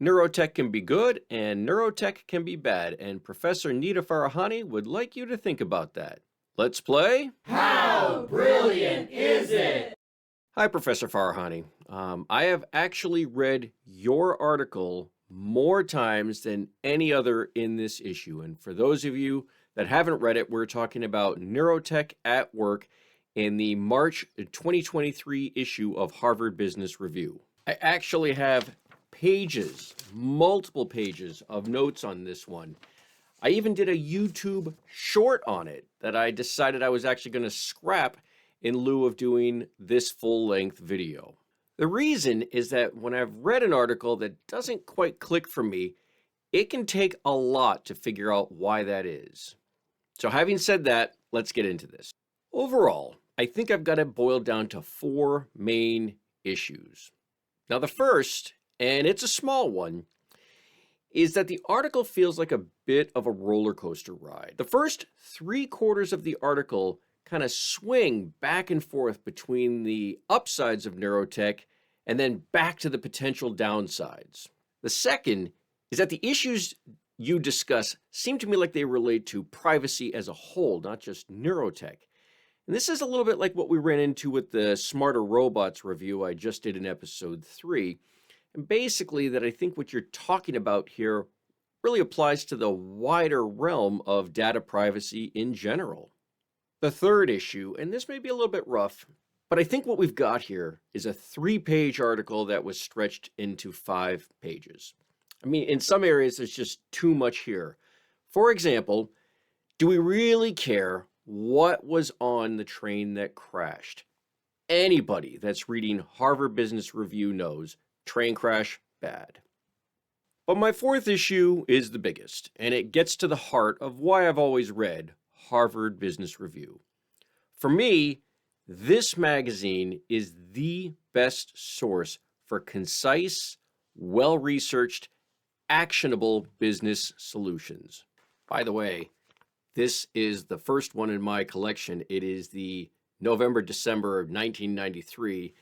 Neurotech can be good and neurotech can be bad, and Professor Nita Farahany would like you to think about that. Let's play. How brilliant is it? Hi, Professor Farahany. I have actually read your article more times than any other in this issue. And for those of you that haven't read it, we're talking about Neurotech at Work in the March 2023 issue of Harvard Business Review. I actually have pages, multiple pages of notes on this one. I even did a YouTube short on it that I decided I was actually going to scrap in lieu of doing this full-length video. The reason is that when I've read an article that doesn't quite click for me, it can take a lot to figure out why that is. So having said that, let's get into this. Overall, I think I've got it boiled down to 4 main issues. Now the first, and it's a small one, is that the article feels like a bit of a roller coaster ride. The first 3/4 of the article kind of swing back and forth between the upsides of neurotech and then back to the potential downsides. The second is that the issues you discuss seem to me like they relate to privacy as a whole, not just neurotech. And this is a little bit like what we ran into with the Smarter Robots review I just did in episode 3. And basically that I think what you're talking about here really applies to the wider realm of data privacy in general. The third issue, and this may be a little bit rough, but I think what we've got here is a 3-page article that was stretched into 5 pages. I mean, in some areas, there's just too much here. For example, do we really care what was on the train that crashed? Anybody that's reading Harvard Business Review knows train crash, bad. But my 4th issue is the biggest, and it gets to the heart of why I've always read Harvard Business Review. For me, this magazine is the best source for concise, well-researched, actionable business solutions. By the way, this is the first one in my collection. It is the November-December of 1993,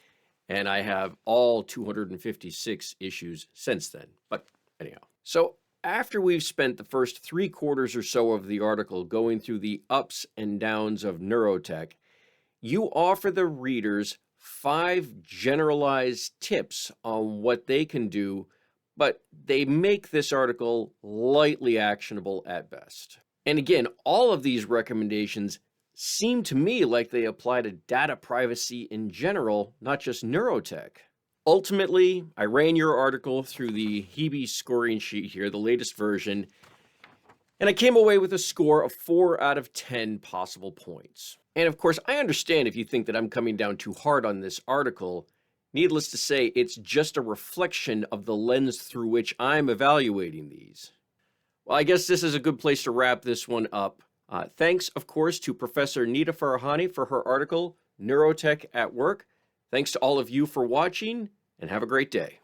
and I have all 256 issues since then. But anyhow, so after we've spent the first 3/4 or so of the article going through the ups and downs of neurotech, you offer the readers 5 generalized tips on what they can do, but they make this article lightly actionable at best. And again, all of these recommendations seem to me like they apply to data privacy in general, not just neurotech. Ultimately, I ran your article through the HBII scoring sheet here, the latest version, and I came away with a score of 4 out of 10 possible points. And of course, I understand if you think that I'm coming down too hard on this article. Needless to say, it's just a reflection of the lens through which I'm evaluating these. Well, I guess this is a good place to wrap this one up. Thanks, of course, to Professor Nita Farahany for her article, Neurotech at Work. Thanks to all of you for watching, and have a great day.